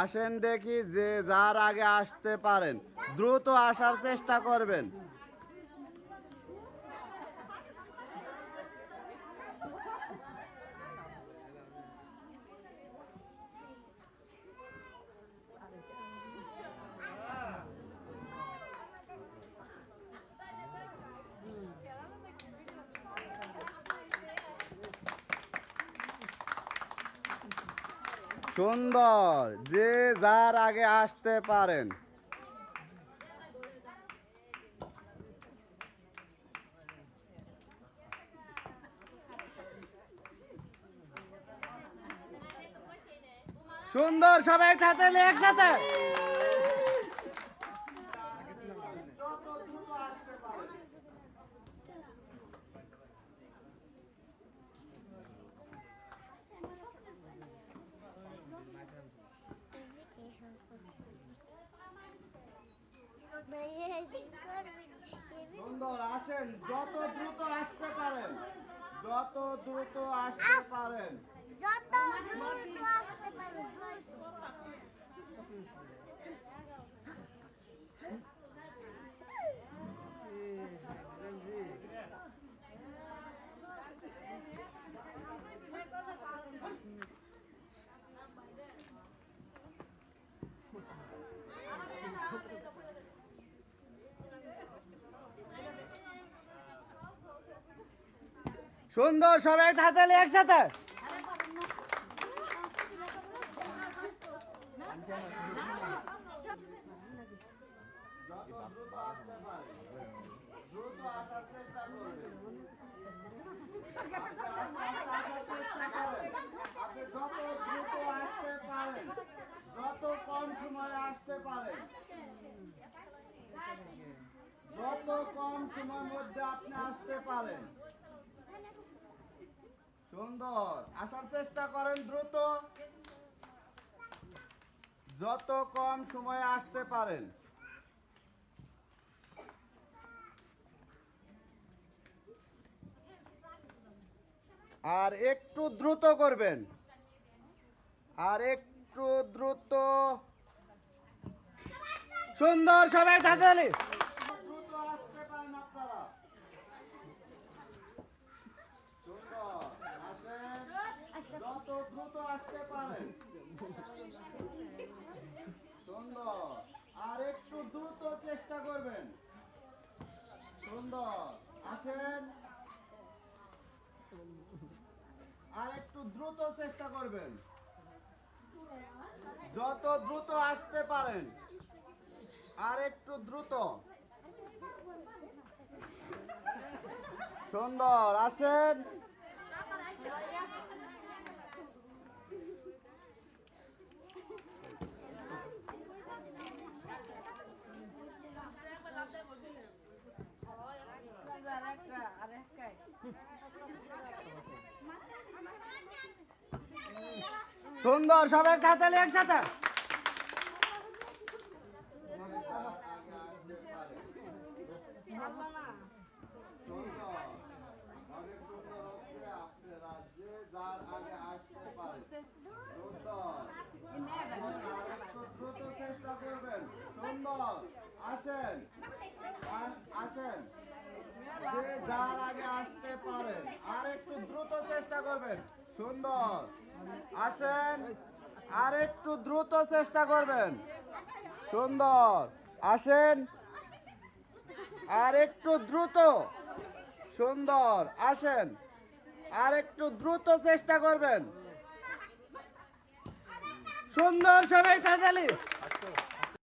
আসেন দেখি যে যার আগে আসতে পারেন দ্রুত আসার চেষ্টা করবেন। সুন্দর, যে যার আগে আসতে পারেন। সুন্দর, সবাই একসাথে একসাথে। সুন্দর, আসেন, যত দ্রুত আসতে পারেন, যত দ্রুত আসতে পারেন, যত দ্রুত আসতে পারেন। সুন্দর, সবাই একসাথে একসাথে। যত কম সময়ে আসতে পারেন, যত কম সময়ের মধ্যে আপনি আসতে পারেন। সুন্দর, আসার চেষ্টা করেন দ্রুত, যত কম সময়ে আসতে পারেন। আর একটু দ্রুত করবেন, আর একটু দ্রুত। সুন্দর, সবাই ঢাকালি দ্রুত আসতে পারেন আপনারা। সুন্দর, আসেন, যত দ্রুত আসতে পারেন। সুন্দর, আর একটু দ্রুত চেষ্টা করবেন। সুন্দর, আসেন, আর একটু দ্রুত চেষ্টা করবেন, যত দ্রুত আসতে পারেন, আর একটু দ্রুত। সুন্দর, আসেন, সুন্দর, সবাই একসাথে একসাথে। চেষ্টা করবেন। সুন্দর, আসেন, আসেন, যে যার আগে আসতে পারেন, আর একটু দ্রুত চেষ্টা করবেন। সুন্দর, আসেন, আর একটু দ্রুত চেষ্টা করবেন। সুন্দর, আসেন, আর একটু দ্রুত। সুন্দর, আসেন, আর একটু দ্রুত চেষ্টা করবেন। সুন্দর, সবাই তাড়াতাড়ি।